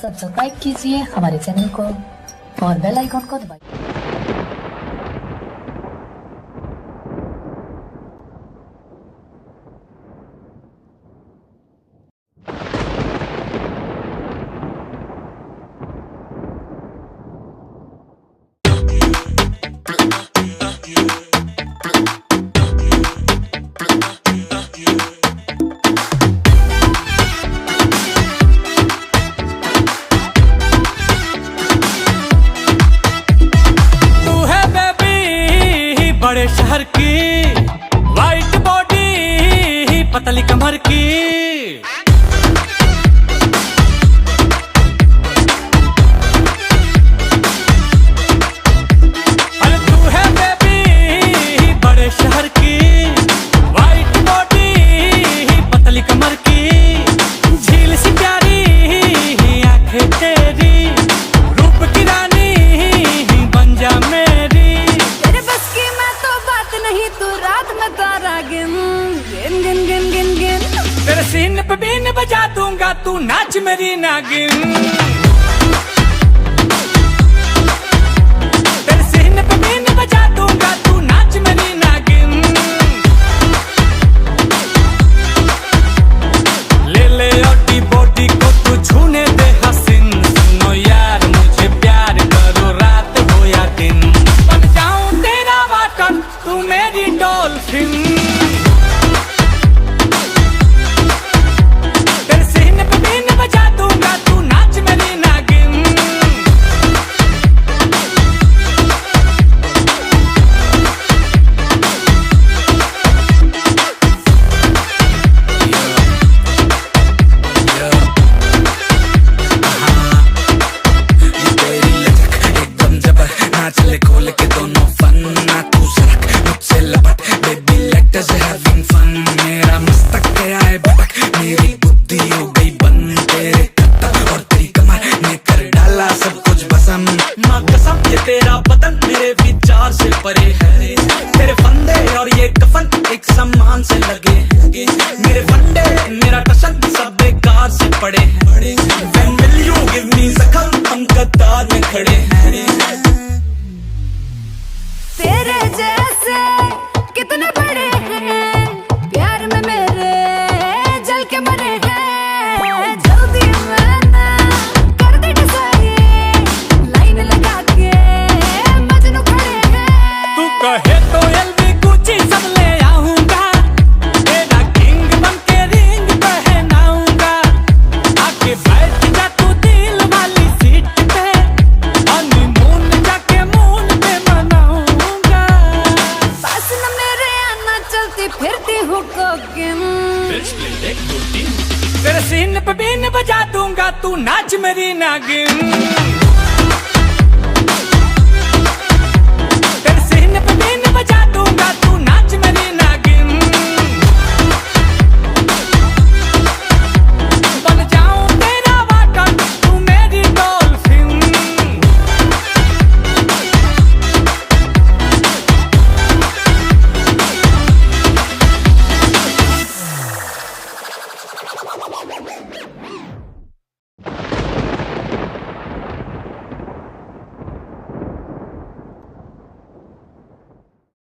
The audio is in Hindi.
सब्सक्राइब कीजिए हमारे चैनल को और बेल आइकॉन को दबाइए। बड़े शहर की वाइट बॉडी पतली कमर की अरे तू है बेबी बड़े शहर की वाइट बॉडी पतली कमर की झील सी प्यारी आंखें तेरी रूप की रानी बन जा मेरी नहीं तू रात में तारा गिन गिन गिन गिन गिन गिन तेरे सीने पे बीन बजा दूंगा तू नाच मेरी नागिन। तेरे सीने पे बीन बजा दूंगा तू नाच मेरी नागिन। ले ले ओटी बॉडी को तू छूने दे हसीन सुनो यार मुझे प्यार करो रात हो या दिन बन जाऊं तेरा वाटन तू मेरी डॉल्फिन। तेरे सीने पे बीन बजा दूंगा तू नाच मेरी नागिन। तेरी लचक एकदम जबर ना चले खोल के दोनों फन ना तू सरक मुझसे लपट baby let us having fun मेरा मस्तक गया है भटक मेरी बुद्धि हो गई बंद तेरे कत्ता और तेरी कमर ने कर डाला सब कुछ भस्म माँ कसम ये तेरा बदन मेरे विचार से परे है तेरे फंदे और ये कफन एक सम्मान से लगे हैं मेरे फंदे मेरा टशन सब बेकार से पड़े हैं When will you give me जख्म हम कतार में खड़े हैं। तेरे जैसे कितने बड़े हैं प्यार में मेरे जल के मरे हैं जल्दी मैंने कर दी डिसाइड लाइन लगा के मजनू खड़े हैं। तू कहे तो एलवी गुची सब ले आऊंगा तेरा किंग बन के रिंग पहनाऊंगा आके बैठ जा तू दिल वाली सीट पे हनीमून जाके मून पे मनाऊंगा। पास न मेरे आना चलती फिरती हूँ कोकिन तेरे सीने पे बीन बजा दूंगा तू नाच मेरी नागिन।